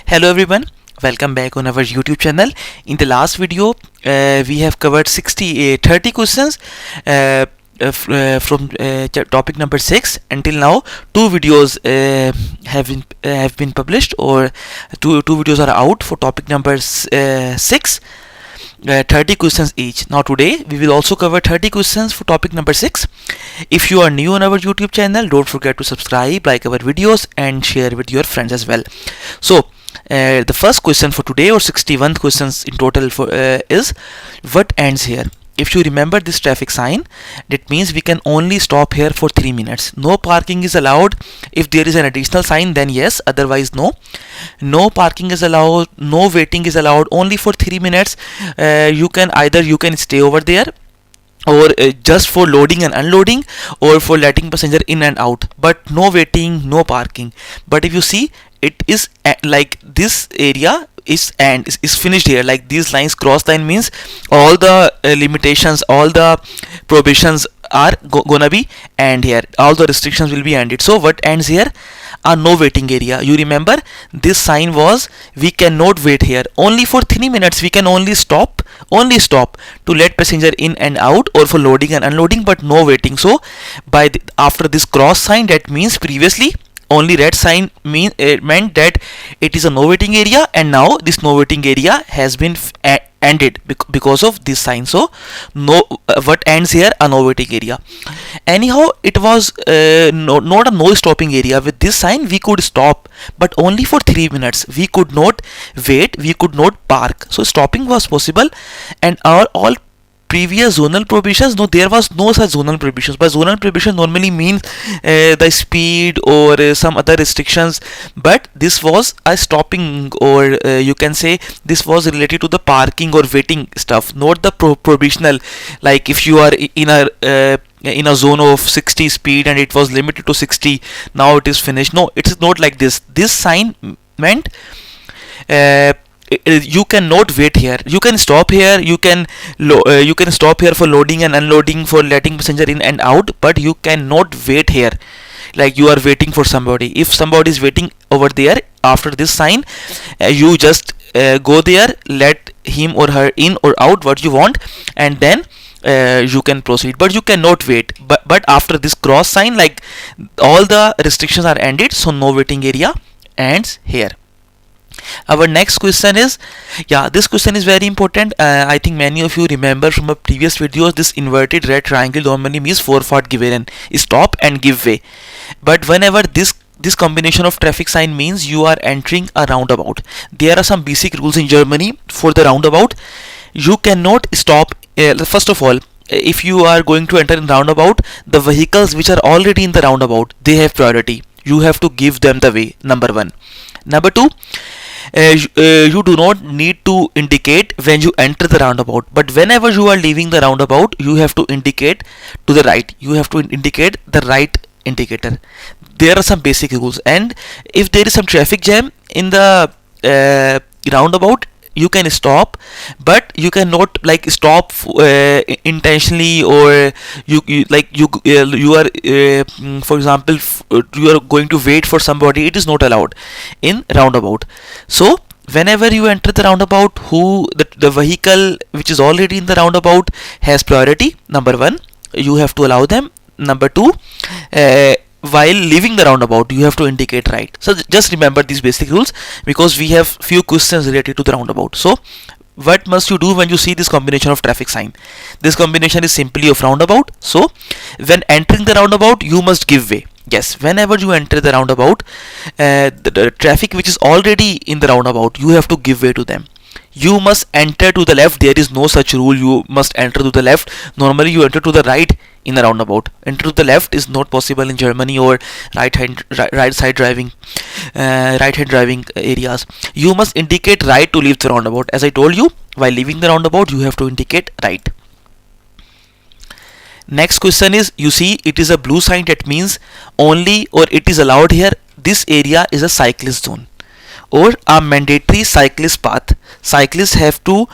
Hello everyone, welcome back on our YouTube channel. In the last video, we have covered 30 questions from topic number 6. Until now, two videos have been published, or two videos are out for topic number 6. 30 questions each. Now today we will also cover 30 questions for topic number 6. If you are new on our YouTube channel, don't forget to subscribe, like our videos and share with your friends as well. So the first question for today, or 61 questions in total, is what ends here? If you remember this traffic sign, that means we can only stop here for 3 minutes. No parking is allowed. If there is an additional sign, then yes, otherwise no. No parking is allowed, no waiting is allowed, only for 3 minutes. You can stay over there, or just for loading and unloading, or for letting passenger in and out, but no waiting, no parking. But if you see, it is like this area is finished here. Like these lines, cross line means all the limitations, all the prohibitions are gonna be end here. All the restrictions will be ended. So what ends here? A no waiting area. You remember this sign was we cannot wait here. Only for 3 minutes we can only stop to let passenger in and out, or for loading and unloading, but no waiting. So after this cross sign, that means previously only red sign meant that it is a no waiting area, and now this no waiting area has been ended because of this sign. So no, what ends here? A no waiting area. Anyhow, it was not a no stopping area. With this sign we could stop, but only for 3 minutes. We could not wait, we could not park. So stopping was possible, and all previous zonal prohibitions, no, there was no such zonal prohibitions. But zonal prohibition normally means the speed or some other restrictions, but this was a stopping, or you can say this was related to the parking or waiting stuff, not the prohibitional. Like if you are in a zone of 60 speed and it was limited to 60, now it is finished. No, it is not like this. This sign meant you cannot wait here. You can stop here. You can stop here for loading and unloading, for letting passenger in and out, but you cannot wait here. Like you are waiting for somebody. If somebody is waiting over there after this sign, you just go there, let him or her in or out, what you want, and then you can proceed. But you cannot wait. But after this cross sign, like all the restrictions are ended, so no waiting area ends here. Our next question is, this question is very important. I think many of you remember from a previous videos, this inverted red triangle normally means forward give in, stop and give way. But whenever this combination of traffic sign means you are entering a roundabout, there are some basic rules in Germany for the roundabout. You cannot stop. First of all, if you are going to enter in roundabout, the vehicles which are already in the roundabout, they have priority. You have to give them the way, number one. Number two, you do not need to indicate when you enter the roundabout, but whenever you are leaving the roundabout, you have to indicate to the right. You have to indicate the right indicator. There are some basic rules, and if there is some traffic jam in the roundabout, you can stop, but you cannot like stop intentionally, or you are for example you are going to wait for somebody. It is not allowed in roundabout. So whenever you enter the roundabout, the vehicle which is already in the roundabout has priority. Number one, you have to allow them. Number two, while leaving the roundabout, you have to indicate right. So just remember these basic rules, because we have few questions related to the roundabout. So what must you do when you see this combination of traffic sign? This combination is simply of roundabout. So when entering the roundabout, you must give way. Yes, whenever you enter the roundabout, the traffic which is already in the roundabout, you have to give way to them. You must enter to the left. There is no such rule you must enter to the left. Normally you enter to the right in a roundabout. Enter to the left is not possible in Germany, or right hand driving areas. You must indicate right to leave the roundabout. As I told you, while leaving the roundabout, you have to indicate right. Next question is, you see it is a blue sign, that means only, or it is allowed here. This area is a cyclist zone, or a mandatory cyclist path. Cyclists have to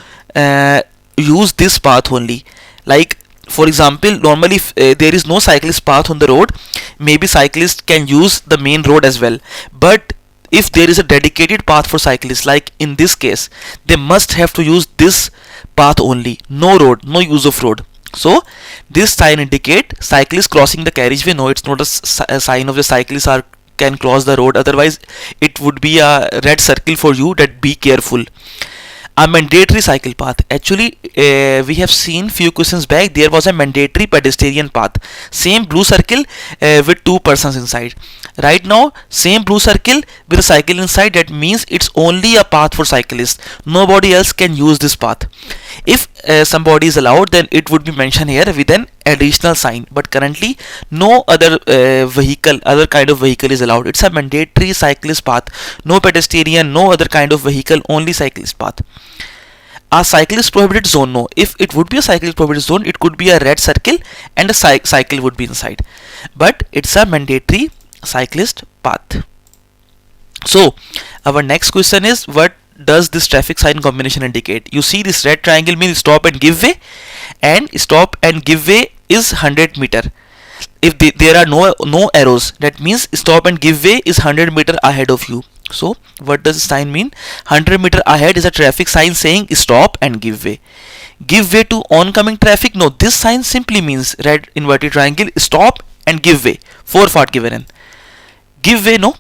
use this path only. Like for example, normally if there is no cyclist path on the road, maybe cyclists can use the main road as well, but if there is a dedicated path for cyclists, like in this case, they must have to use this path only, no road, no use of road. So this sign indicate cyclists crossing the carriageway. No, it's not a sign of the cyclists are can cross the road, otherwise it would be a red circle for you that be careful. A mandatory cycle path. Actually, we have seen few questions back, there was a mandatory pedestrian path, same blue circle with two persons inside. Right now, same blue circle with a cycle inside, that means it's only a path for cyclists, nobody else can use this path. If somebody is allowed, then it would be mentioned here with an additional sign, but currently no other other kind of vehicle is allowed. It's a mandatory cyclist path, no pedestrian, no other kind of vehicle, only cyclist path. A cyclist prohibited zone. No, if it would be a cyclist prohibited zone, it could be a red circle and a cycle would be inside, but it's a mandatory cyclist path. So our next question is, what does this traffic sign combination indicate? You see, this red triangle means stop and give way, and stop and give way is 100 meter. If there are no arrows, that means stop and give way is 100 meter ahead of you. So what does this sign mean? 100 meter ahead is a traffic sign saying stop and give way. Give way to oncoming traffic. No, this sign simply means red inverted triangle, stop and give way, 4 part given in. Give way, no,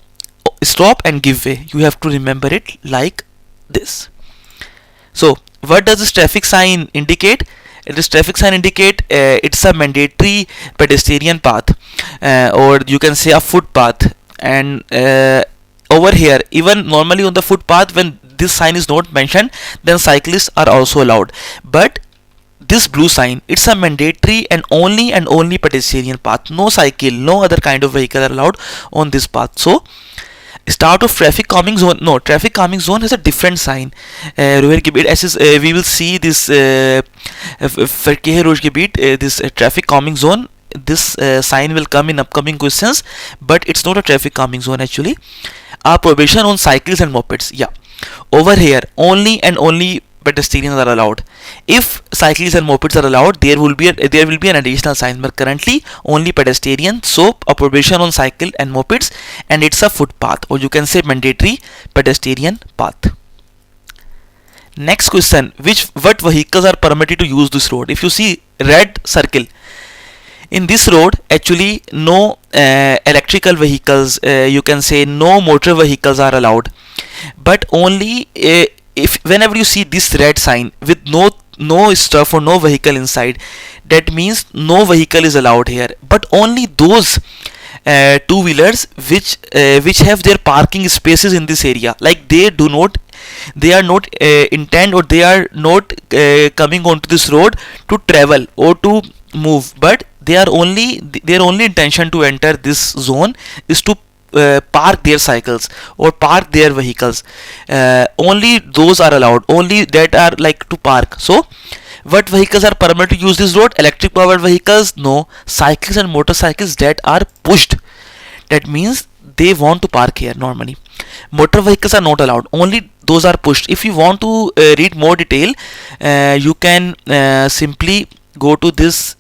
stop and give way, you have to remember it like this. So what does this traffic sign indicate? This traffic sign indicate it's a mandatory pedestrian path, or you can say a footpath. And over here, even normally on the footpath, when this sign is not mentioned, then cyclists are also allowed, but this blue sign, it's a mandatory and only pedestrian path, no cycle, no other kind of vehicle are allowed on this path. So start of traffic calming zone. No, traffic calming zone has a different sign. We will see this this traffic calming zone. This sign will come in upcoming questions, but it's not a traffic calming zone actually. A prohibition on cycles and mopeds. Yeah, over here only pedestrians are allowed. If cyclists and mopeds are allowed, there will be an additional sign, but currently only pedestrian. So a prohibition on cycle and mopeds, and it's a footpath, or you can say mandatory pedestrian path. Next question, what vehicles are permitted to use this road? If you see red circle, in this road actually no electrical vehicles, you can say no motor vehicles are allowed, but only if whenever you see this red sign with no stuff or no vehicle inside, that means no vehicle is allowed here, but only those two-wheelers which have their parking spaces in this area, like they are not intend, or they are not coming onto this road to travel or to move, but their only intention to enter this zone is to park their cycles or park their vehicles. Only those are allowed, only that are like to park. So what vehicles are permitted to use this road? Electric powered vehicles, no. Cycles and motorcycles that are pushed, that means they want to park here normally. Motor vehicles are not allowed, only those are pushed. If you want to read more detail, you can simply go to this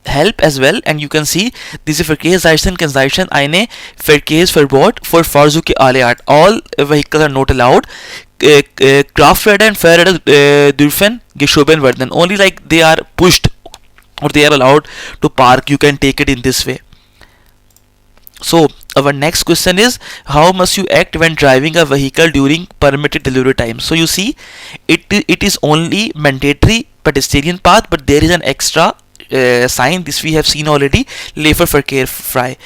help as well, and you can see diese Verkehrszeichnung kennzeichnen eine Verkehrsverbot für Fahrzeuge aller Art. All vehicles are not allowed. Krafträder and Fahrräder dürfen geschoben werden. Only like they are pushed or they are allowed to park, you can take it in this way. So our next question is, how must you act when driving a vehicle during permitted delivery time? So you see, it is only mandatory pedestrian path, but there is an extra sign. This we have seen already. Lieferverkehr frei.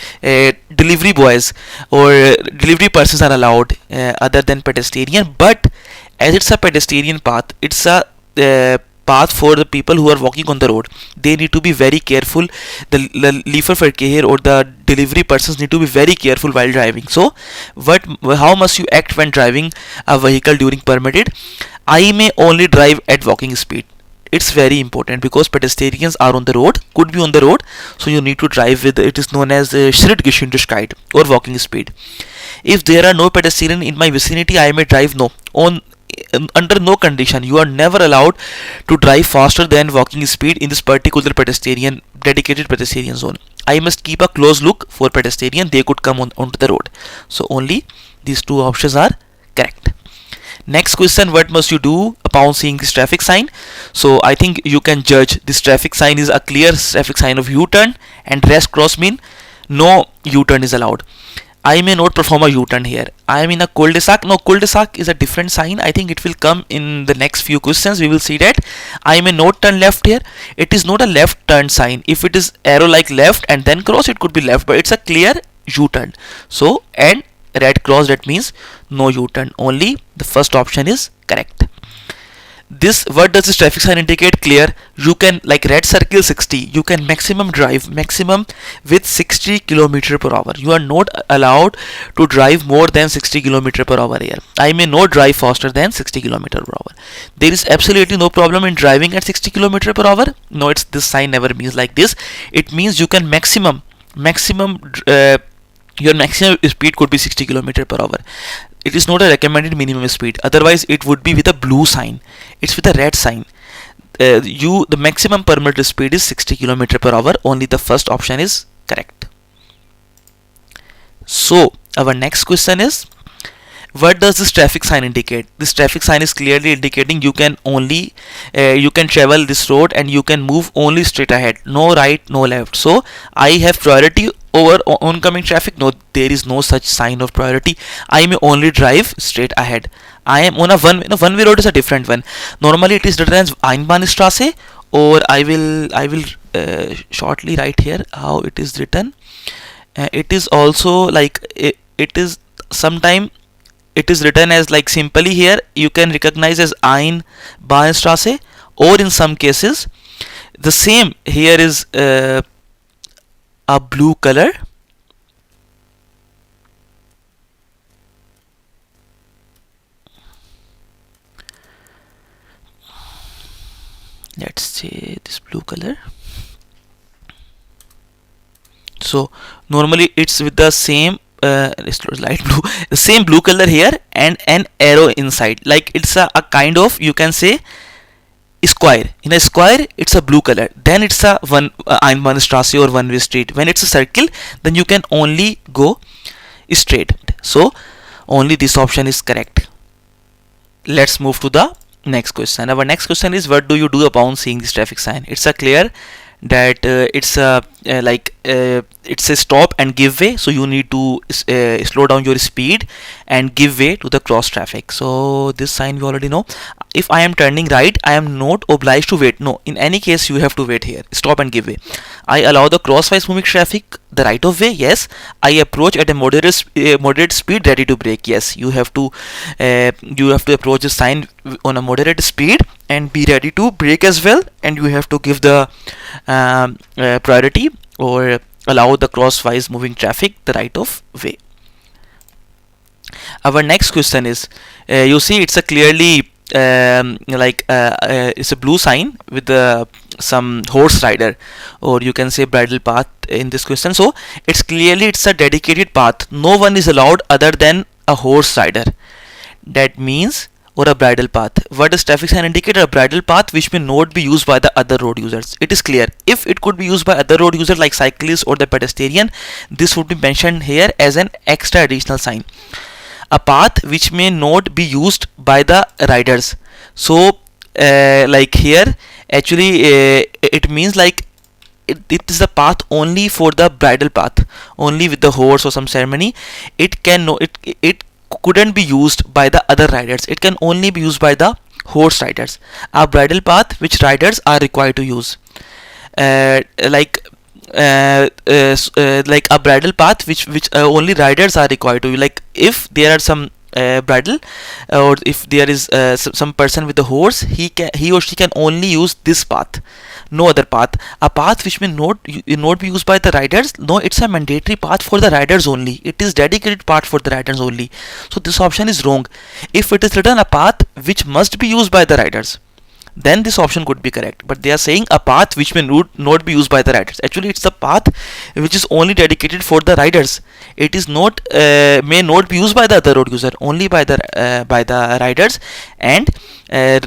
Delivery boys or delivery persons are allowed other than pedestrian, but as it's a pedestrian path, it's a path for the people who are walking on the road. They need to be very careful. The Lieferverkehr or the delivery persons need to be very careful while driving. So how must you act when driving a vehicle during permitted? I may only drive at walking speed. It's very important because pedestrians are on the road, could be on the road, so you need to drive with, it is known as Schrittgeschwindigkeit or walking speed. If there are no pedestrians in my vicinity, I may drive under no condition you are never allowed to drive faster than walking speed in this particular pedestrian dedicated pedestrian zone. I must keep a close look for pedestrian, they could come onto the road. So only these two options are correct. Next question, what must you do upon seeing this traffic sign? So I think you can judge this traffic sign is a clear traffic sign of U-turn, and rest cross mean no U-turn is allowed. I may not perform a U-turn here. I am in a cul-de-sac. No, cul-de-sac is a different sign. I think it will come in the next few questions. We will see that. I may not turn left here. It is not a left turn sign. If it is arrow like left and then cross, it could be left, but it's a clear U-turn. So, and red cross, that means no U-turn. Only the first option is correct. This, what does this traffic sign indicate? Clear. You can, like red circle 60, you can maximum drive maximum with 60 km per hour. You are not allowed to drive more than 60 km per hour here. I may not drive faster than 60 km per hour. There is absolutely no problem in driving at 60 km per hour. No, it's, this sign never means like this. It means you can maximum your maximum speed could be 60 km per hour. It is not a recommended minimum speed, otherwise it would be with a blue sign. It's with a red sign. The maximum permitted speed is 60 km per hour. Only the first option is correct. So our next question is, what does this traffic sign indicate? This traffic sign is clearly indicating you can only you can travel this road and you can move only straight ahead, no right, no left. So I have priority over oncoming traffic. No, there is no such sign of priority. I may only drive straight ahead. I am on a one-way road is a different one. Normally it is written as Einbahnstraße, or I will shortly write here how it is written. It is also like it is sometime it is written as like simply here you can recognize as Einbahnstraße, or in some cases the same here is a blue color. Let's say this blue color. So normally it's with the same light blue, the same blue color here, and an arrow inside, like it's a kind of, you can say, square. In a square it's a blue color, then it's a Einbahnstraße or one-way street. When it's a circle, then you can only go straight. So only this option is correct. Let's move to the next question. Our next question is, what do you do upon seeing this traffic sign? It's a clear that it's a it's a stop and give way, so you need to slow down your speed and give way to the cross traffic. So this sign we already know. If I am turning right, I am not obliged to wait. No, in any case you have to wait here. Stop and give way. I allow the crosswise moving traffic the right of way. Yes. I approach at a moderate speed, ready to brake. Yes, you have to approach the sign on a moderate speed and be ready to brake as well, and you have to give the priority or allow the crosswise moving traffic the right of way. Our next question is, you see it's a clearly it's a blue sign with some horse rider, or you can say bridle path in this question. So it's clearly it's a dedicated path. No one is allowed other than a horse rider. That means, or a bridle path. What does traffic sign indicate? A bridle path which may not be used by the other road users. It is clear. If it could be used by other road users like cyclists or the pedestrian, this would be mentioned here as an extra additional sign. A path which may not be used by the riders. So like here actually it means like it is a path only for the bridle path, only with the horse or some ceremony. It couldn't be used by the other riders. It can only be used by the horse riders. A bridle path which riders are required to use, like a bridle path which only riders are required to use. Like if there are some bridle, or if there is some person with the horse, he or she can only use this path, no other path. A path which may not be used by the riders, no, it's a mandatory path for the riders only. It is dedicated path for the riders only. So this option is wrong. If it is written a path which must be used by the riders, then this option could be correct. But they are saying a path which may not be used by the riders. Actually, it's a path which is only dedicated for the riders. It is not may not be used by the other road user, only by the riders, and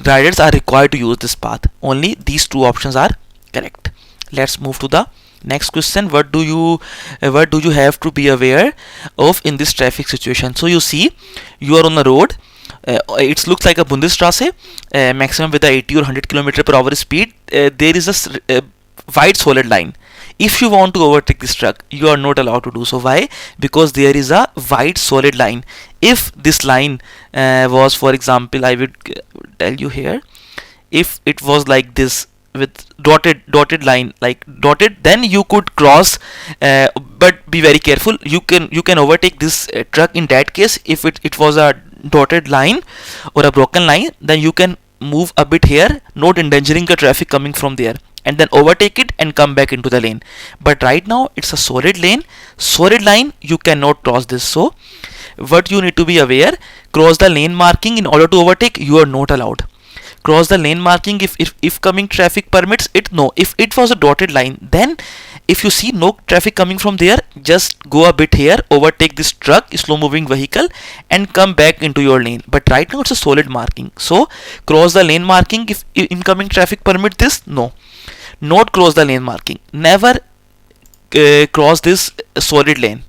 riders are required to use this path. Only these two options are correct. Let's move to the next question. What do you have to be aware of in this traffic situation? So you see, you are on the road. It looks like a Bundesstraße, maximum with a 80 or 100 km/h speed. There is a white solid line. If you want to overtake this truck, you are not allowed to do so. Why? Because there is a white solid line. If this line was, for example, I would tell you here, if it was like this with dotted line, like dotted, then you could cross, but be very careful. You can overtake this truck in that case. If it was a dotted line or a broken line, then you can move a bit here, not endangering the traffic coming from there, and then overtake it and come back into the lane. But right now it's a solid lane, solid line, you cannot cross this. So what you need to be aware, cross the lane marking in order to overtake, you are not allowed. Cross the lane marking if coming traffic permits it, no. If it was a dotted line, then if you see no traffic coming from there, just go a bit here, overtake this truck, slow moving vehicle, and come back into your lane. But right now it's a solid marking, so cross the lane marking if incoming traffic permit this, no. Not cross the lane marking, never cross this solid lane.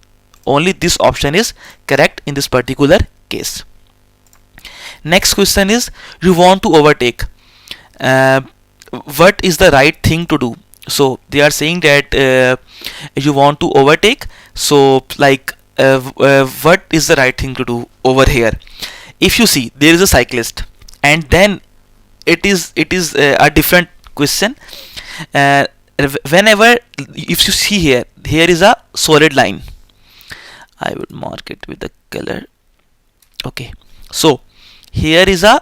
Only this option is correct in this particular case. Next question is, you want to overtake, what is the right thing to do? So they are saying that you want to overtake, so like what is the right thing to do over here? If you see, there is a cyclist, and then it is a different question. Whenever, if you see here is a solid line, I would mark it with the color. Okay, so here is a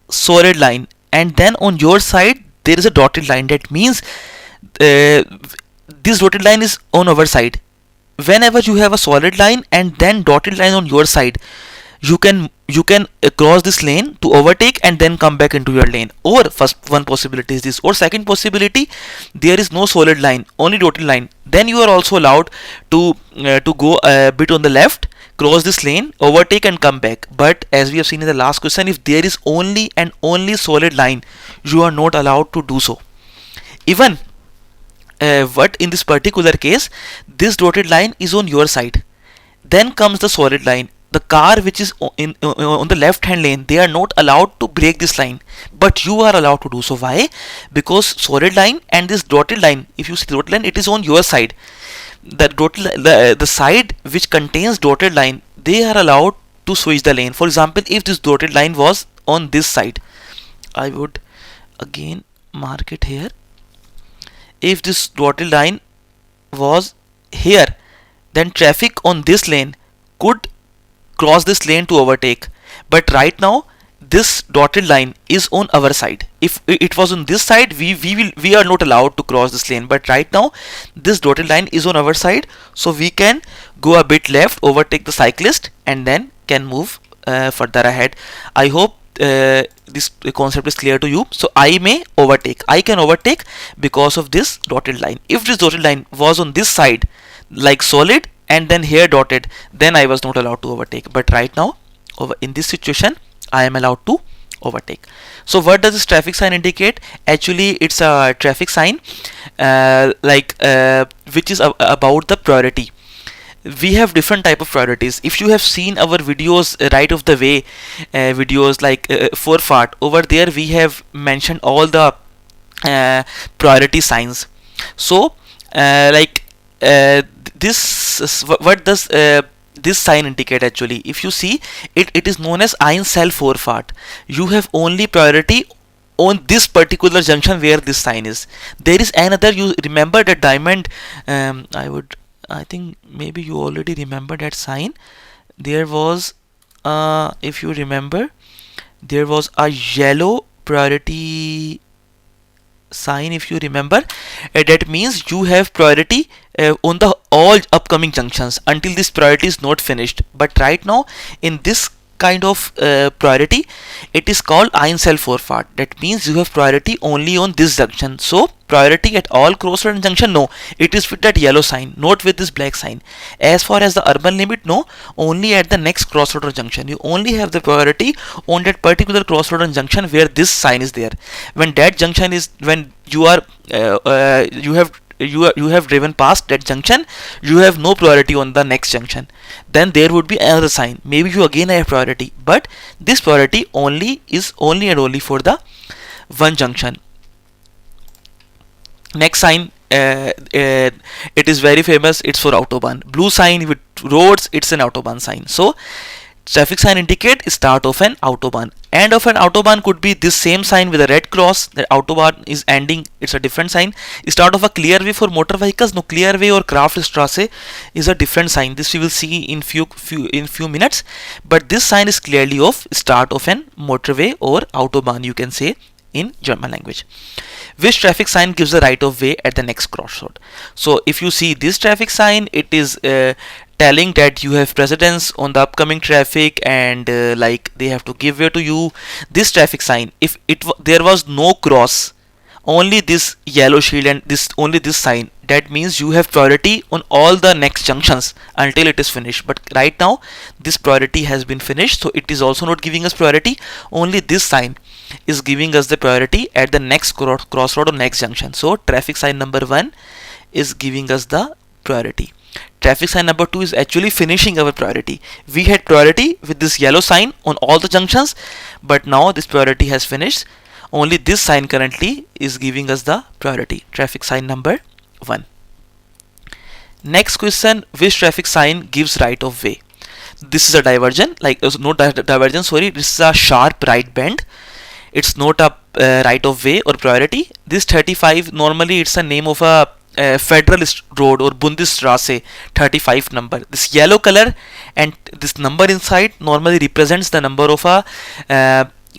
solid line, and then on your side there is a dotted line. That means this dotted line is on our side. Whenever you have a solid line and then dotted line on your side, you can cross this lane to overtake and then come back into your lane. Or first one possibility is this, or second possibility, there is no solid line, only dotted line, then you are also allowed to go a bit on the left, cross this lane, overtake and come back. But as we have seen in the last question, if there is only and only solid line, you are not allowed to do so. Even what in this particular case, this dotted line is on your side, then comes the solid line. The car which is on the left hand lane, they are not allowed to break this line, but you are allowed to do so. Why? Because solid line and this dotted line, if you see the dotted line, it is on your side. The side which contains dotted line, they are allowed to switch the lane. For example, if this dotted line was on this side, I would again mark it here. If this dotted line was here, then traffic on this lane could cross this lane to overtake. But right now this dotted line is on our side. If it was on this side, we are not allowed to cross this lane. But right now this dotted line is on our side, so we can go a bit left, overtake the cyclist, and then can move further ahead. I hope this concept is clear to you. So I can overtake because of this dotted line. If this dotted line was on this side, like solid, and then here dotted, then I was not allowed to overtake. But right now, in this situation, I am allowed to overtake. So what does this traffic sign indicate? Actually, it's a traffic sign which is about the priority. We have different type of priorities. If you have seen our videos, right of the way videos, like forefart, over there we have mentioned all the priority signs. So what does this sign indicate? Actually, if you see, it is known as Einzelvorfahrt. You have only priority on this particular junction where this sign is. There is another, you remember that diamond, I think maybe you already remember that sign. There was if you remember, there was a yellow priority sign, if you remember. That means you have priority on the all upcoming junctions until this priority is not finished. But right now in this kind of priority. It is called ein Self-Vorfahrt. That means you have priority only on this junction. So priority at all crossroad and junction, no, it is with that yellow sign, not with this black sign. As far as the urban limit, no, only at the next crossroad or junction. You only have the priority on that particular crossroad and junction where this sign is there. When that junction is, when you are you have driven past that junction, you have no priority on the next junction. Then there would be another sign, maybe you again have priority, but this priority only is only and only for the one junction. Next sign, it is very famous, it's for autobahn. Blue sign with roads, it's an autobahn sign. So traffic sign indicate start of an autobahn. End of an autobahn could be this same sign with a red cross. The autobahn is ending, it's a different sign. Start of a clear way for motor vehicles, no, clear way or Kraftstrasse is a different sign. This we will see in few minutes. But this sign is clearly of start of an motorway or autobahn, you can say in German language. Which traffic sign gives the right of way at the next crossroad? So if you see this traffic sign, it is telling that you have precedence on the upcoming traffic, and like they have to give way to you. This traffic sign, if there was no cross, only this yellow shield and only this sign, that means you have priority on all the next junctions until it is finished. But right now this priority has been finished, so it is also not giving us priority. Only this sign is giving us the priority at the next crossroad or next junction. So traffic sign number 1 is giving us the priority. Traffic sign number 2 is actually finishing our priority. We had priority with this yellow sign on all the junctions, but now this priority has finished. Only this sign currently is giving us the priority. Traffic sign number 1. Next question, which traffic sign gives right of way? This is a diversion, like no diversion, sorry, this is a sharp right bend. It's not a right of way or priority. This 35, normally it's a name of a federal road or Bundesstraße 35 number. This yellow color and this number inside normally represents the number of a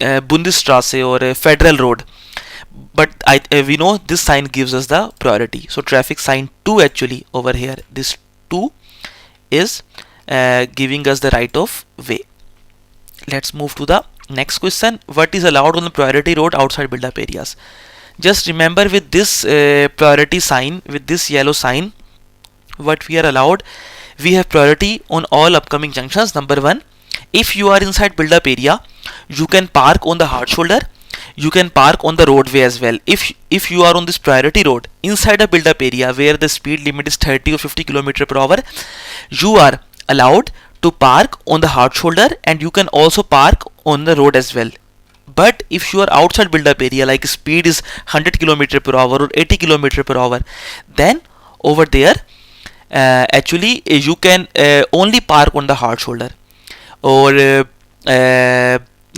Bundesstraße or a federal road. But we know this sign gives us the priority. So traffic sign 2 actually over here, this 2 is giving us the right of way. Let's move to the next question. What is allowed on the priority road outside build-up areas? Just remember with this priority sign, with this yellow sign, what we are allowed, we have priority on all upcoming junctions. Number 1, if you are inside build-up area, you can park on the hard shoulder, you can park on the roadway as well. If you are on this priority road inside a build-up area where the speed limit is 30 or 50 km/h, you are allowed to park on the hard shoulder and you can also park on the road as well. But if you are outside build-up area, like speed is 100 km/h or 80 km/h, then over there actually you can only park on the hard shoulder, or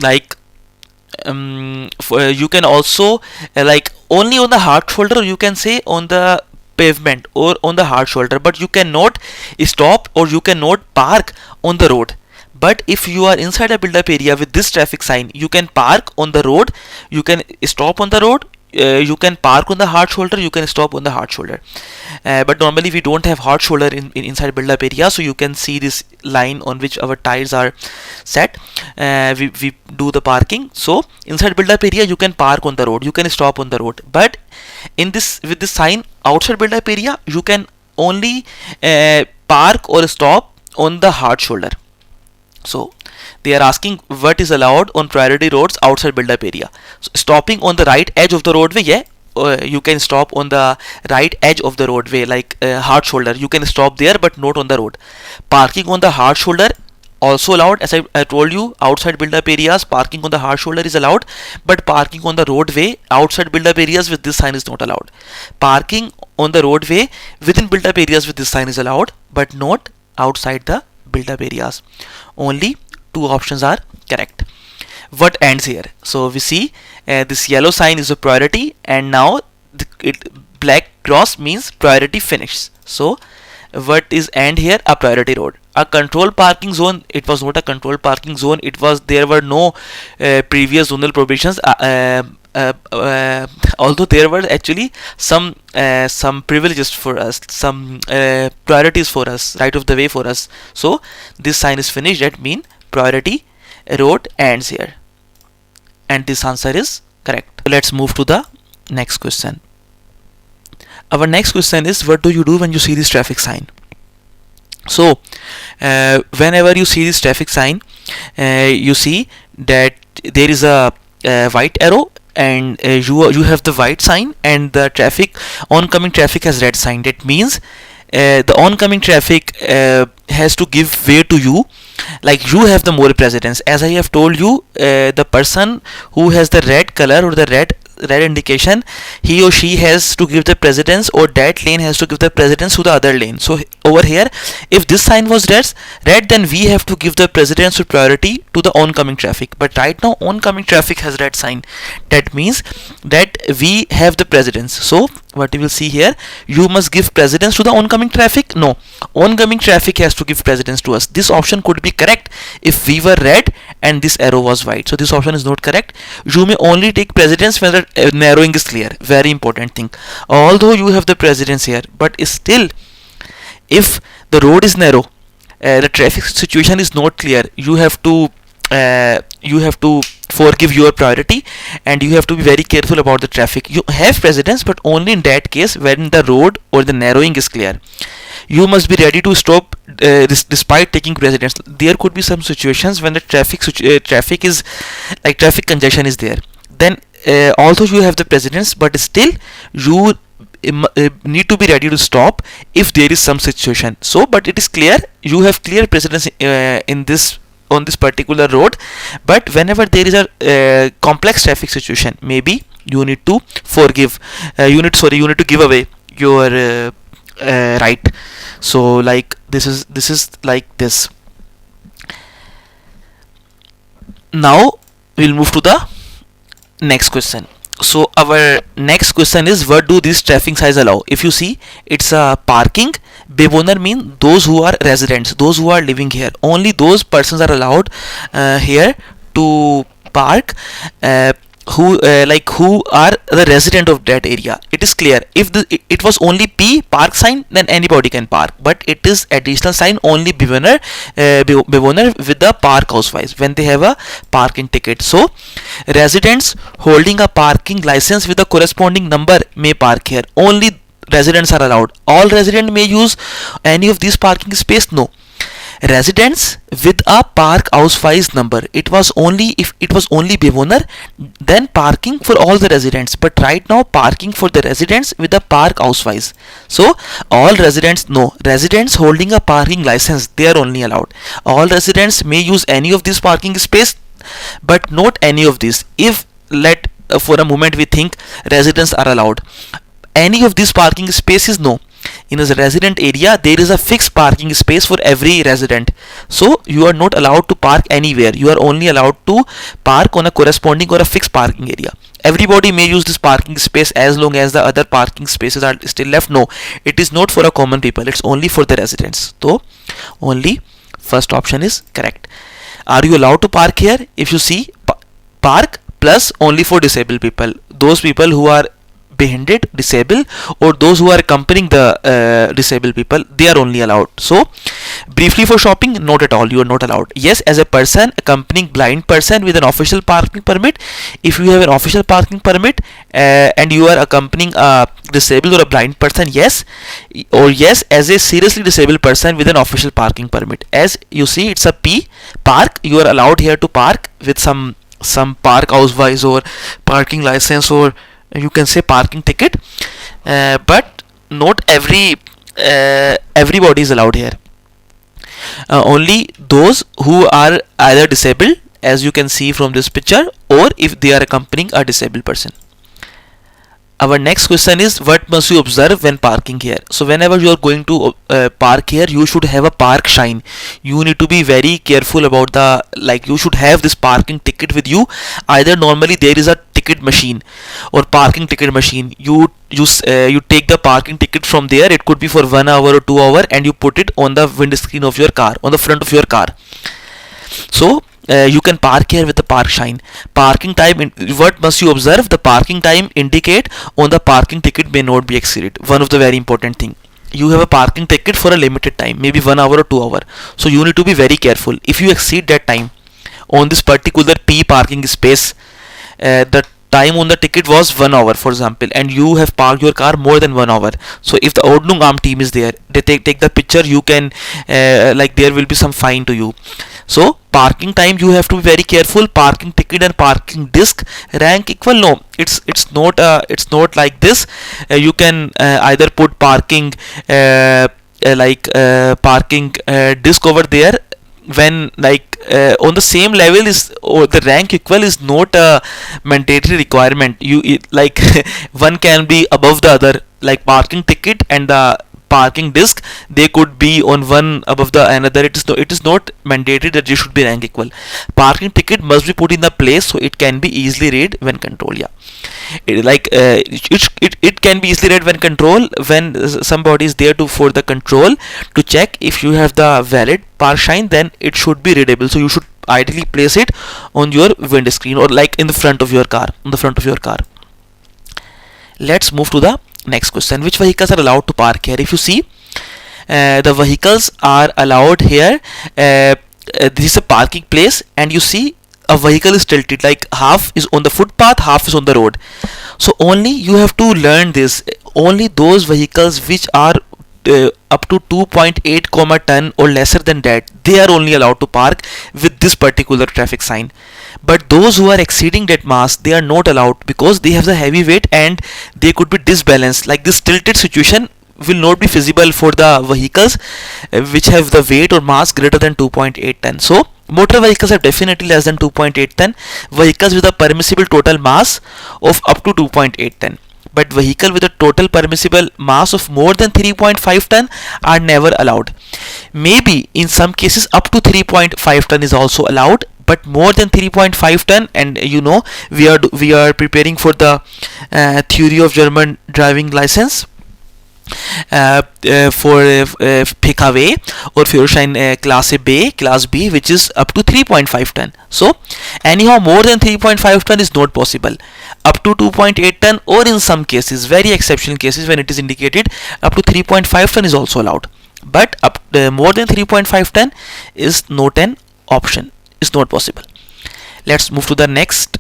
like you can also like only on the hard shoulder, or you can say on the pavement or on the hard shoulder, but you cannot stop or you cannot park on the road. But if you are inside a build-up area with this traffic sign, you can park on the road, you can stop on the road, you can park on the hard shoulder, you can stop on the hard shoulder. But normally we don't have hard shoulder in inside build-up area, so you can see this line on which our tires are set. We do the parking. So inside build-up area you can park on the road, you can stop on the road. But in this, with this sign outside build-up area, you can only park or stop on the hard shoulder. So they are asking what is allowed on priority roads outside build-up area. So stopping on the right edge of the roadway, yeah, you can stop on the right edge of the roadway, like hard shoulder, you can stop there but not on the road. Parking on the hard shoulder also allowed. As I told you, outside build-up areas parking on the hard shoulder is allowed, but parking on the roadway outside build-up areas with this sign is not allowed. Parking on the roadway within build-up areas with this sign is allowed, but not outside the build-up areas. Only 2 options are correct. What ends here? So we see this yellow sign is a priority, and now black cross means priority finished. So what is end here? A priority road. A control parking zone, it was not a control parking zone, it was, there were no previous zonal prohibitions, although there were actually some privileges for us, some priorities for us, right of the way for us. So this sign is finished, that means priority road ends here, and this answer is correct. Let's move to the next question. Our next question is, what do you do when you see this traffic sign? So whenever you see this traffic sign, you see that there is a white arrow, and you have the white sign, and the oncoming traffic has red sign. That means the oncoming traffic has to give way to you, like you have the more precedence. As I have told you, the person who has the red color or the red indication, he or she has to give the precedence, or that lane has to give the precedence to the other lane. So over here, if this sign was red, then we have to give the precedence or priority to the oncoming traffic. But right now oncoming traffic has red sign. That means that we have the precedence. So what you will see here, you must give precedence to the oncoming traffic. No, oncoming traffic has to give precedence to us. This option could be correct if we were red and this arrow was white. So this option is not correct. You may only take precedence when the narrowing is clear. Very important thing. Although you have the precedence here, but still, if the road is narrow, the traffic situation is not clear, you have to forgive your priority, and you have to be very careful about the traffic. You have precedence, but only in that case when the road or the narrowing is clear. You must be ready to stop despite taking precedence. There could be some situations when the traffic is like traffic congestion is there. Then although you have the precedence, but still you need to be ready to stop if there is some situation. So but it is clear, you have clear precedence on this particular road, but whenever there is a complex traffic situation, maybe you need to forgive, you need to give away your right. So like this is like this. Now we'll move to the next question. So our next question is, what do these traffic signs allow? If you see, it's a parking. Bewohner mean those who are residents, those who are living here. Only those persons are allowed here to park who are the resident of that area. It is clear. If it was only P park sign, then anybody can park, but it is additional sign only bewohner with the park house wise when they have a parking ticket. So residents holding a parking license with a corresponding number may park here. Only residents are allowed. All residents may use any of these parking space? No. Residents with a park house wise number. If it was only bewohner, then parking for all the residents. But right now parking for the residents with a park house wise. So all residents, no. Residents holding a parking license, they are only allowed. All residents may use any of these parking space, but not any of these. If for a moment we think residents are allowed, any of these parking spaces, no. In a resident area there is a fixed parking space for every resident, so you are not allowed to park anywhere. You are only allowed to park on a corresponding or a fixed parking area. Everybody may use this parking space as long as the other parking spaces are still left. No, it is not for a common people, it's only for the residents. So only first option is correct. Are you allowed to park here? If you see, park plus only for disabled people, those people who are behind disabled, or those who are accompanying the disabled people, they are only allowed. So briefly, for shopping, not at all, you are not allowed. Yes, as a person accompanying blind person with an official parking permit, if you have an official parking permit and you are accompanying a disabled or a blind person, yes. Or yes, as a seriously disabled person with an official parking permit. As you see, it's a P park, you are allowed here to park with some park house wise or parking license, or you can say parking ticket, but not everybody is allowed here. Only those who are either disabled, as you can see from this picture, or if they are accompanying a disabled person. Our next question is, what must you observe when parking here? So whenever you are going to park here, you should have a park sign. You need to be very careful about you should have this parking ticket with you. Either normally there is a ticket machine or parking ticket machine. You take the parking ticket from there. It could be for 1 hour or 2 hour, and you put it on the windscreen of your car, on the front of your car. So you can park here with the park sign. Parking time, what must you observe? The parking time indicate on the parking ticket may not be exceeded. One of the very important thing. You have a parking ticket for a limited time, maybe 1 hour or 2 hour. So you need to be very careful. If you exceed that time, on this particular P parking space, the time on the ticket was 1 hour, for example, and you have parked your car more than 1 hour. So if the Ordnung Amt team is there, they take the picture, you can like there will be some fine to you. So parking time, you have to be very careful. Parking ticket and parking disc rank equal? No, it's not like this. You can either put parking parking disc over there, when like on the same level is, or the rank equal is not a mandatory requirement. Like one can be above the other, like parking ticket and the parking disc, they could be on one above the another. It is not mandatory that they should be rank equal. Parking ticket must be put in the place so it can be easily read when control. Yeah, it can be easily read when control, when somebody is there to for the control to check if you have the valid park sign, then it should be readable. So you should ideally place it on your windscreen, or like in the front of your car, Let's move to the next question. Which vehicles are allowed to park here? If you see, the vehicles are allowed here. This is a parking place, and you see a vehicle is tilted, like half is on the footpath, half is on the road. So only you have to learn this. Only those vehicles which are up to 2.8 ton or lesser than that, they are only allowed to park with this particular traffic sign. But those who are exceeding that mass, they are not allowed, because they have the heavy weight and they could be disbalanced. Like this tilted situation will not be feasible for the vehicles which have the weight or mass greater than 2.8 ton. So motor vehicles are definitely less than 2.8 ton. Vehicles with a permissible total mass of up to 2.8 ton. But vehicle with a total permissible mass of more than 3.5 ton are never allowed. Maybe in some cases up to 3.5 ton is also allowed, but more than 3.5 ton, and you know, we are preparing for the theory of German driving license for PKW or Führerschein Class B, which is up to 3.5 ton. So anyhow, more than 3.5 ton is not possible. Up to 2.8 ton, or in some cases, very exceptional cases when it is indicated, up to 3.5 ton is also allowed. But more than 3.5 ton is not an option, is not possible. Let's move to the next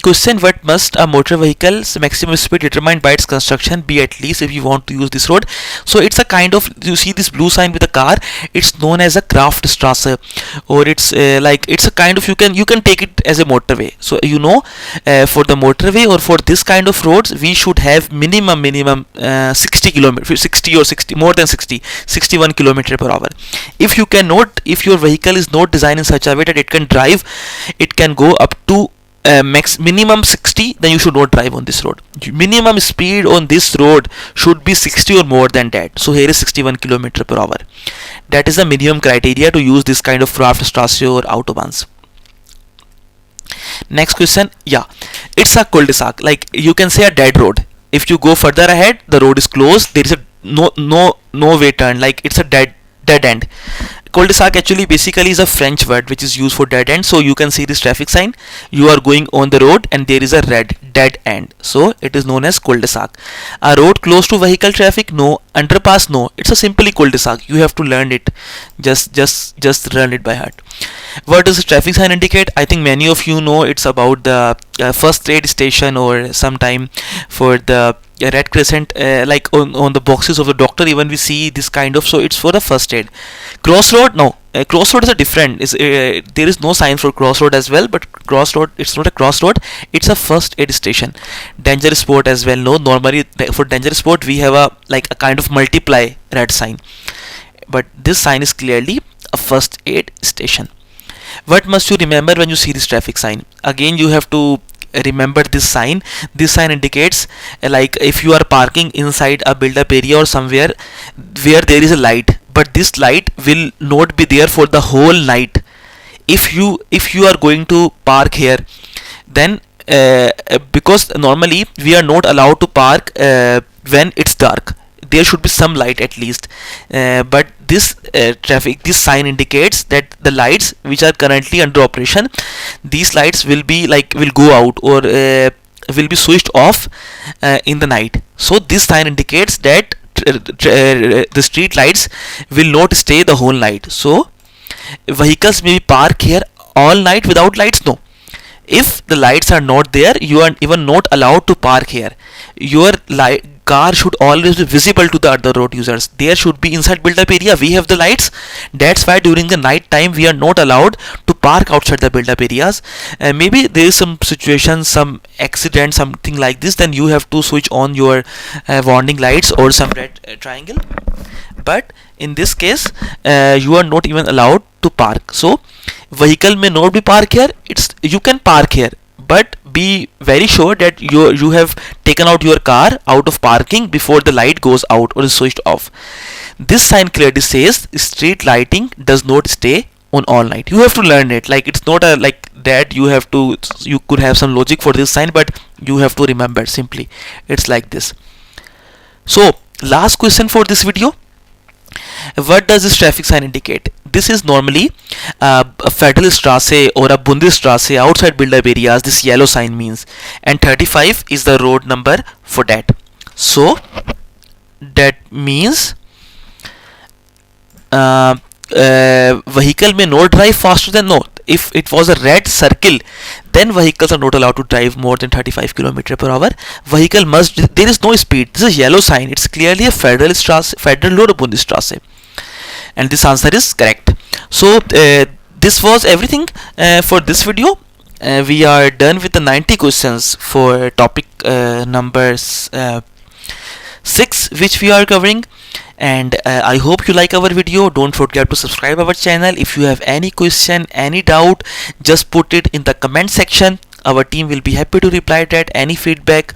question. What must a motor vehicle's maximum speed determined by its construction be, at least if you want to use this road? So it's a kind of, you see this blue sign with a car, it's known as a Kraftstrasse, or it's it's a kind of, you can take it as a motorway. So you know, for the motorway or for this kind of roads, we should have minimum 60 kilometer, 60 or 60, more than 61 kilometer per hour. If your vehicle is not designed in such a way that it can go up to minimum 60, then you should not drive on this road. Minimum speed on this road should be 60 or more than that. So here is 61 km per hour. That is the minimum criteria to use this kind of Kraftstrasse or autobahns. Next question. Yeah, it's a cul-de-sac, like you can say a dead road. If you go further ahead, the road is closed, there is a no way turn, like it's a dead end. Cul-de-sac actually basically is a French word which is used for dead end. So you can see this traffic sign, you are going on the road and there is a red dead end, so it is known as cul-de-sac. A road close to vehicle traffic? No. Underpass? No. It's a simply cul-de-sac. You have to learn it, just learn it by heart. What does the traffic sign indicate? I think many of you know it's about the first aid station, or sometime for the red crescent, like on the boxes of the doctor, even we see this kind of. So it's for the first aid. Crossroad? No. Crossroad is a different. There is no sign for crossroad as well, but crossroad, it's not a crossroad, it's a first aid station. Danger spot as well. No. Normally for danger spot we have a kind of multiply red sign, but this sign is clearly a first aid station. What must you remember when you see this traffic sign? Again, you have to remember this sign. This sign indicates, like if you are parking inside a build up area or somewhere where there is a light, but this light will not be there for the whole night. If you are going to park here, then because normally we are not allowed to park when it's dark, there should be some light at least, but this sign indicates that the lights which are currently under operation, these lights will go out, or will be switched off in the night. So this sign indicates that the street lights will not stay the whole night. So vehicles may park here all night without lights? No. If the lights are not there, you are even not allowed to park here. Your car should always be visible to the other road users. There should be inside build up area, we have the lights. That's why during the night time we are not allowed to park outside the build up areas. Maybe there is some situation, some accident, something like this, then you have to switch on your warning lights or some red triangle. But in this case you are not even allowed to park. So vehicle may not be parked here. You can park here, but be very sure that you have taken out your car out of parking before the light goes out or is switched off. This sign clearly says street lighting does not stay on all night. You have to learn it. Like, it's not a like that you could have some logic for this sign, but you have to remember simply it's like this. So last question for this video: what does this traffic sign indicate? This is normally a Federal Strasse or a Bundesstrasse outside build-up areas. This yellow sign means, and 35 is the road number for that. So that means vehicle may not drive faster than, no, if it was a red circle, then vehicles are not allowed to drive more than 35 km/h. Vehicle must, there is no speed. This is yellow sign. It's clearly a Federal Strasse, Federal or Bundesstrasse, and this answer is correct. So this was everything for this video. We are done with the 90 questions for topic number 6 which we are covering, and I hope you like our video. Don't forget to subscribe our channel. If you have any question, any doubt, just put it in the comment section. Our team will be happy to reply that, any feedback.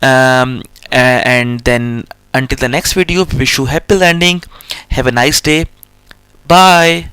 And then until the next video, wish you happy landing. Have a nice day. Bye.